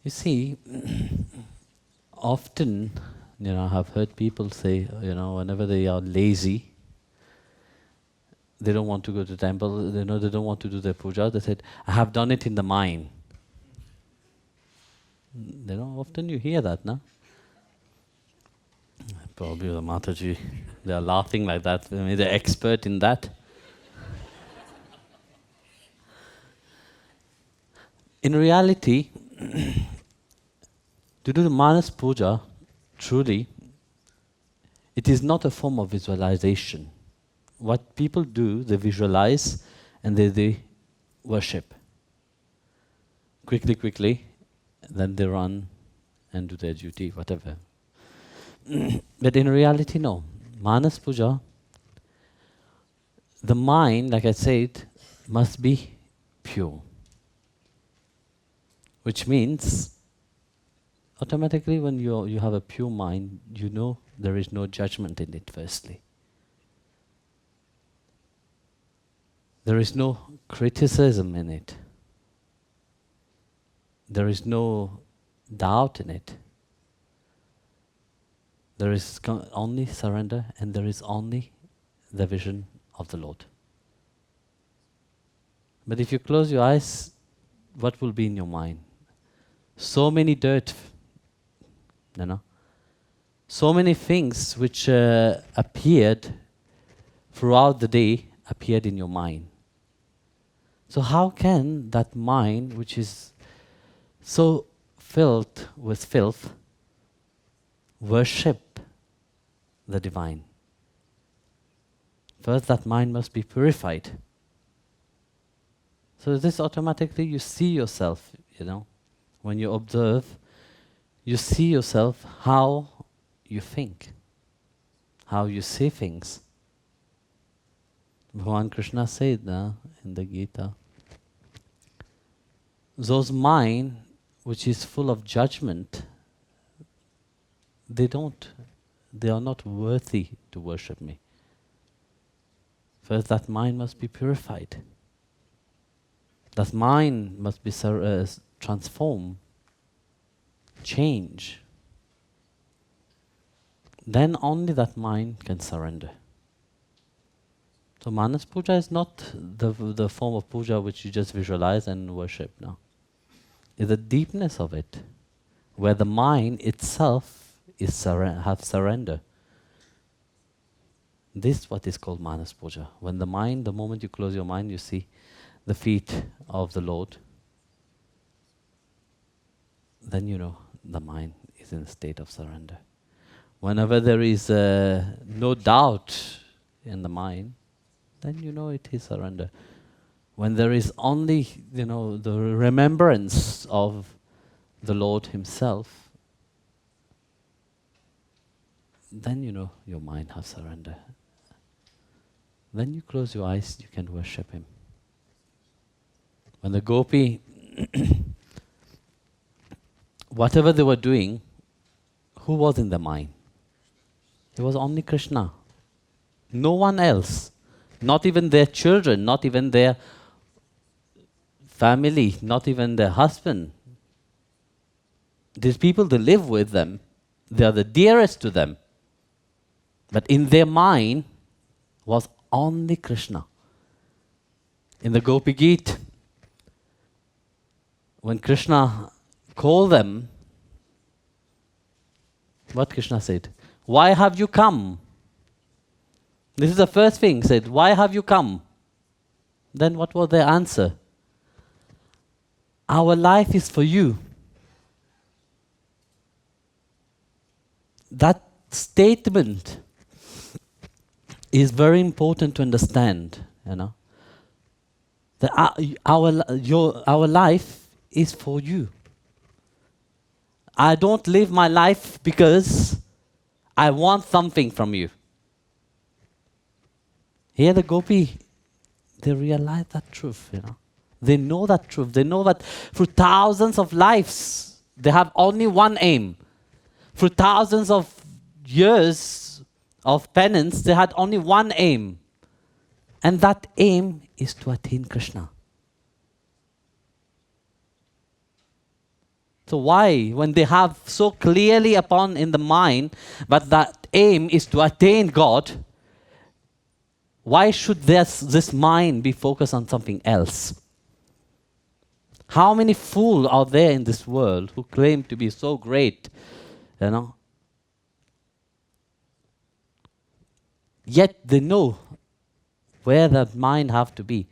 You see, often, I've heard people say, whenever they are lazy, they don't want to go to temple, they don't want to do their puja, they said, I have done it in the mind. Often you hear that, no? Probably the Mataji, they are laughing like that, maybe they're expert in that. In reality, to do the Manas Puja, truly, it is not a form of visualization. What people do, they visualize and they worship. Quickly, then they run and do their duty, whatever. But in reality, no. Manas Puja, the mind, like I said, must be pure. Which means, automatically when you have a pure mind, you know there is no judgment in it, firstly. There is no criticism in it. There is no doubt in it. There is only surrender, and there is only the vision of the Lord. But if you close your eyes, what will be in your mind? So many dirt, so many things which appeared throughout the day appeared in your mind. So how can that mind, which is so filled with filth, worship the divine? First, that mind must be purified. So this automatically, you see yourself, when you observe, you see yourself how you think, how you see things. Bhagavan Krishna said in the Gita, those mind which is full of judgment, they are not worthy to worship me. First, that mind must be purified. That mind must be transformed, change. Then only that mind can surrender. So Manas Puja is not the form of puja which you just visualize and worship. No, it's the deepness of it, where the mind itself is have surrender. This is what is called Manas Puja. When the moment you close your mind, you see the feet of the Lord, then you know the mind is in a state of surrender. Whenever there is no doubt in the mind, then you know it is surrender. When there is only, the remembrance of the Lord Himself, then you know your mind has surrender. Then you close your eyes, you can worship Him. When the gopi, whatever they were doing, who was in the mind? It was only Krishna. No one else. Not even their children, not even their family, not even their husband. These people, they live with them. They are the dearest to them. But in their mind was only Krishna. In the Gopi Gita, when Krishna called them, what Krishna said? Why have you come? This is the first thing, said, why have you come? Then what was their answer? Our life is for you. That statement is very important to understand, That our life is for you. I don't live my life because I want something from you. Here the gopi, they realize that truth, They know that truth. They know that through thousands of lives, they have only one aim. Through thousands of years of penance, they had only one aim. And that aim is to attain Krishna. So why, when they have so clearly upon in the mind, but that aim is to attain God, why should this mind be focused on something else? How many fools are there in this world who claim to be so great, you know? Yet they know where the mind have to be,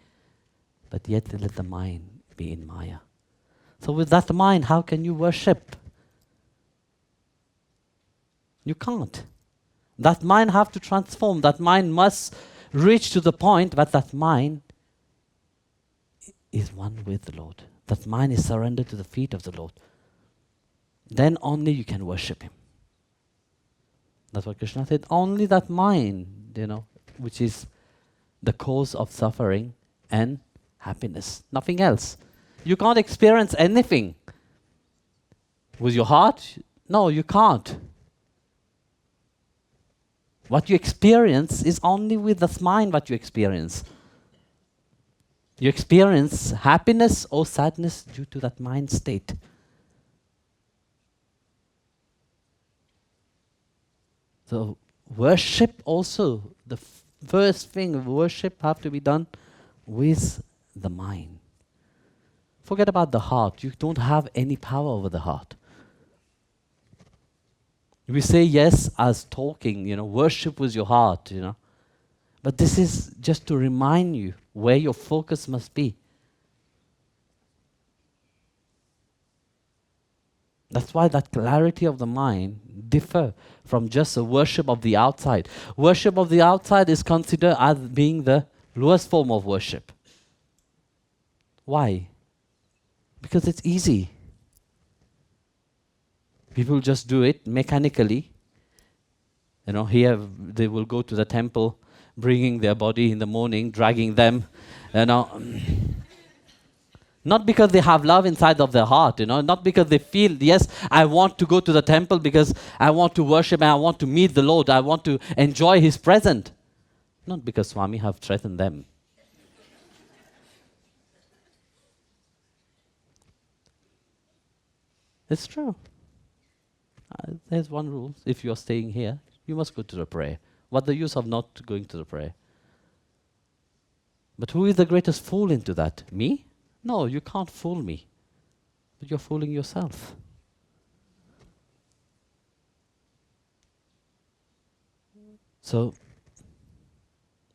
but yet they let the mind be in Maya. So with that mind, how can you worship? You can't. That mind have to transform. That mind must reach to the point that that mind is one with the Lord. That mind is surrendered to the feet of the Lord. Then only you can worship Him. That's what Krishna said. Only that mind, which is the cause of suffering and happiness. Nothing else. You can't experience anything with your heart. No, you can't. What you experience is only with this mind what you experience. You experience happiness or sadness due to that mind state. So worship also, the first thing, worship have to be done with the mind. Forget about the heart. You don't have any power over the heart. We say yes as talking, worship with your heart, But this is just to remind you where your focus must be. That's why that clarity of the mind differ from just a worship of the outside. Worship of the outside is considered as being the lowest form of worship. Why? Because it's easy. People just do it mechanically. Here they will go to the temple, bringing their body in the morning, dragging them, Not because they have love inside of their heart, not because they feel, yes, I want to go to the temple because I want to worship and I want to meet the Lord, I want to enjoy His presence. Not because Swami have threatened them. It's true. There's one rule. If you're staying here, you must go to the prayer. What the use of not going to the prayer? But who is the greatest fool into that? Me? No, you can't fool me. But you're fooling yourself. So,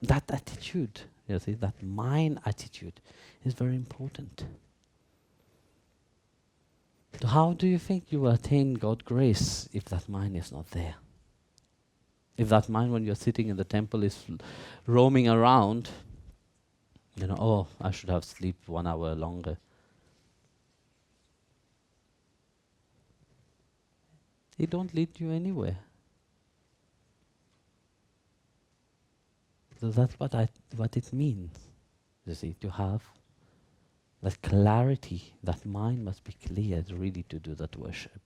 that attitude, that mind attitude is very important. So how do you think you will attain God's grace if that mind is not there? If that mind, when you're sitting in the temple, is roaming around, I should have sleep 1 hour longer. It don't lead you anywhere. So that's what it means, to have that clarity. That mind must be clear really to do that worship.